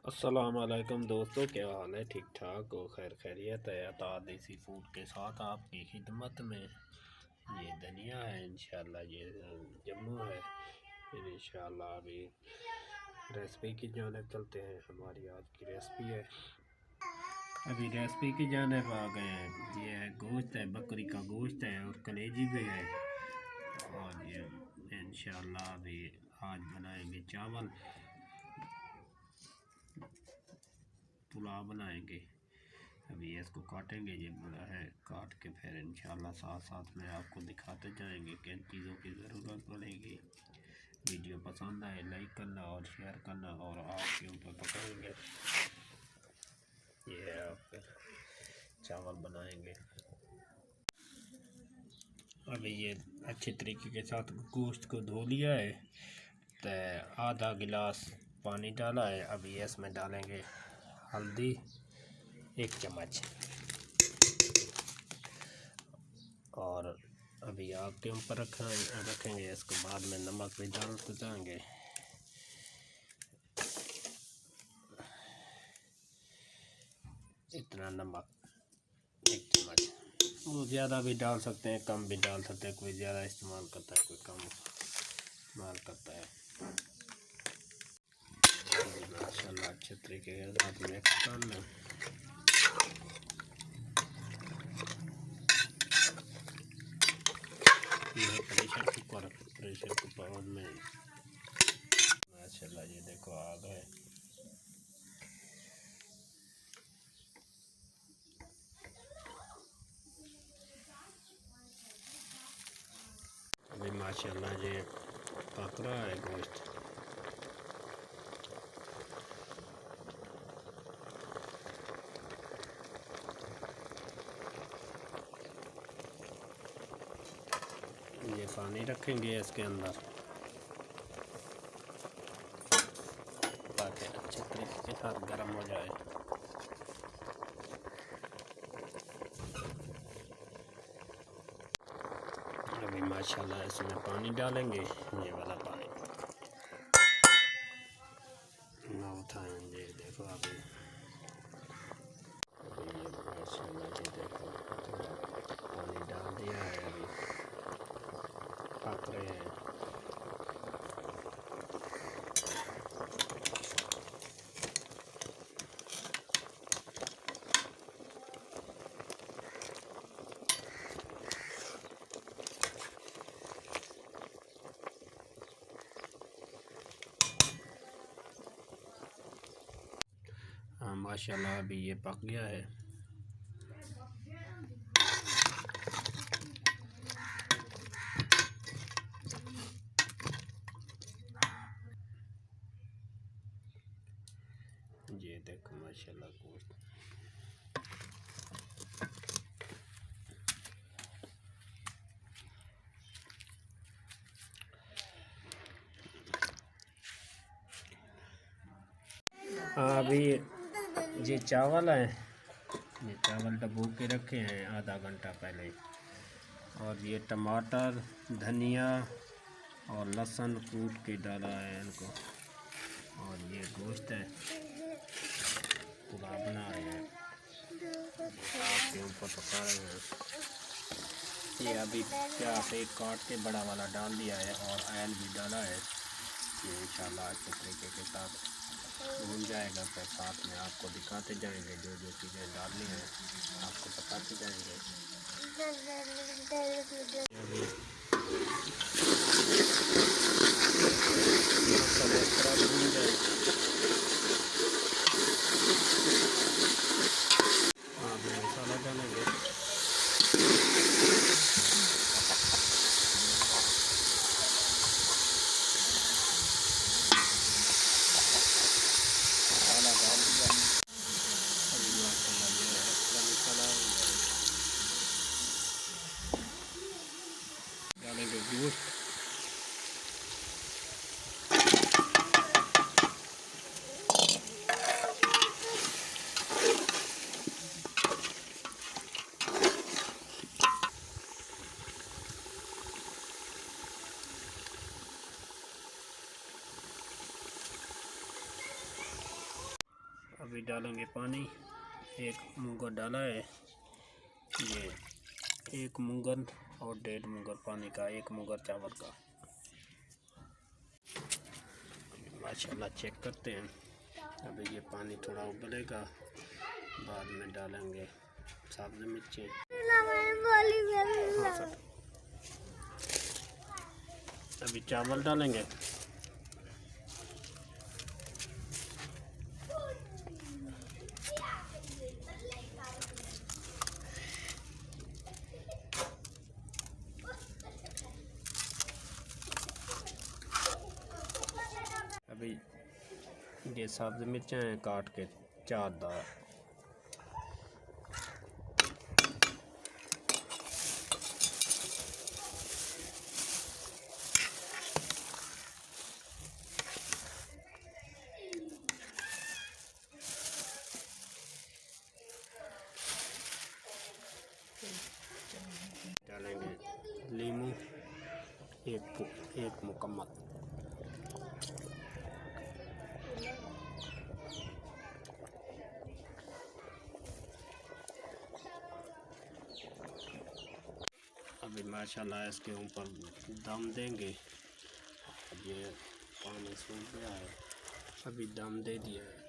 अस्सलाम वालेकुम दोस्तों, क्या हाल है? ठीक ठाक और खैर खैरियत है। अता देसी फूड के साथ आपकी खिदमत में। ये धनिया है, इंशाल्लाह ये जम्मू है। फिर इंशाल्लाह अभी रेसिपी की जानिब चलते हैं। हमारी आज की रेसिपी है, अभी रेसिपी की जानिब आ गए हैं। ये है गोश्त है, बकरी का गोश्त है और कलेजी भी है। और ये इंशाल्लाह अभी आज बनाएंगे चावल, पुलाव बनाएंगे। अभी इसको काटेंगे, ये बड़ा है, काट के फिर इंशाल्लाह साथ साथ में आपको दिखाते जाएंगे किन चीज़ों की ज़रूरत पड़ेगी। वीडियो पसंद आए लाइक करना और शेयर करना और आपके ऊपर पकाएंगे। ये है आप चावल बनाएंगे। अभी ये अच्छे तरीके के साथ गोश्त को धो लिया है, तो आधा गिलास पानी डाला है। अभी इसमें डालेंगे हल्दी 1 चम्मच, और अभी आग के ऊपर रखेंगे। इसके बाद में नमक भी डालते जाएंगे। इतना नमक 1 चम्मच, वो ज़्यादा भी डाल सकते हैं, कम भी डाल सकते हैं। कोई ज़्यादा इस्तेमाल करता है, कोई कम इस्तेमाल करता है। माशाल्लाह अच्छे तरीके के साथ मिक्स कर लें। प्रेशर कुकर में माशाल्लाह ये देखो आ गए। अभी माशाल्लाह ये पक रहा है गोश्त। ये पानी रखेंगे इसके अंदर ताकि अच्छे तरीके के साथ गर्म हो जाए। अभी माशाल्लाह इसमें पानी डालेंगे, ये वाला पानी ना उठाएंगे। ये देखो अभी ये माशाल्लाह ये देखो पानी डाल दिया है। अभी पक रहे हैं। हाँ माशाल्लाह अभी ये पक गया है। ये देखो माशाल्लाह गोश्त अभी ये चावल है, ये चावल डबो के रखे हैं आधा घंटा पहले। और ये टमाटर, धनिया और लहसुन कूट के डाला है इनको। और ये गोश्त है, पुलाव बना रहे हैं, आपके ऊपर पका रहे हैं। ये अभी प्याज एक काट के बड़ा वाला डाल दिया है और ऑयल भी डाला है। ये इंशाल्लाह अच्छे तरीके के साथ भून जाएगा। फिर साथ में आपको दिखाते जाएंगे जो जो चीज़ें डालनी है, आपको बताते जाएंगे। भून जाए मसाला डालेंगे। डालेंगे गोश्त, अभी डालेंगे पानी। एक मुंगर डाला है, ये 1 मुंगर और 1.5 मुंगर पानी का, 1 मुंगर चावल का। माशाल्लाह चेक करते हैं। अभी ये पानी थोड़ा उबलेगा, बाद में डालेंगे सब्ज़ मिर्ची। अभी चावल डालेंगे। अभी ये सब्ज़ मिर्चें हैं काट के 4 दाल। डालेंगे नींबू एक मुकम्मल। अभी माशाल्लाह इसके ऊपर दम देंगे। अब ये पानी सूख गया है, अभी दम दे दिया है।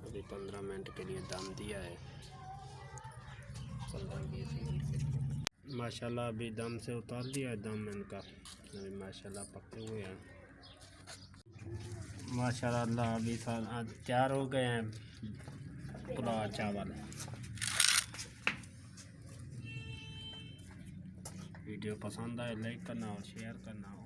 अभी 15 मिनट के लिए दम दिया है, 15-20 मिनट के लिए। माशाल्लाह अभी दम से उतार दिया है दम इनका। अभी माशाल्लाह पके हुए हैं माशाल्लाह। अभी तैयार हो गए हैं पुलाव चावल। वीडियो पसंद आए लाइक करना और शेयर करना।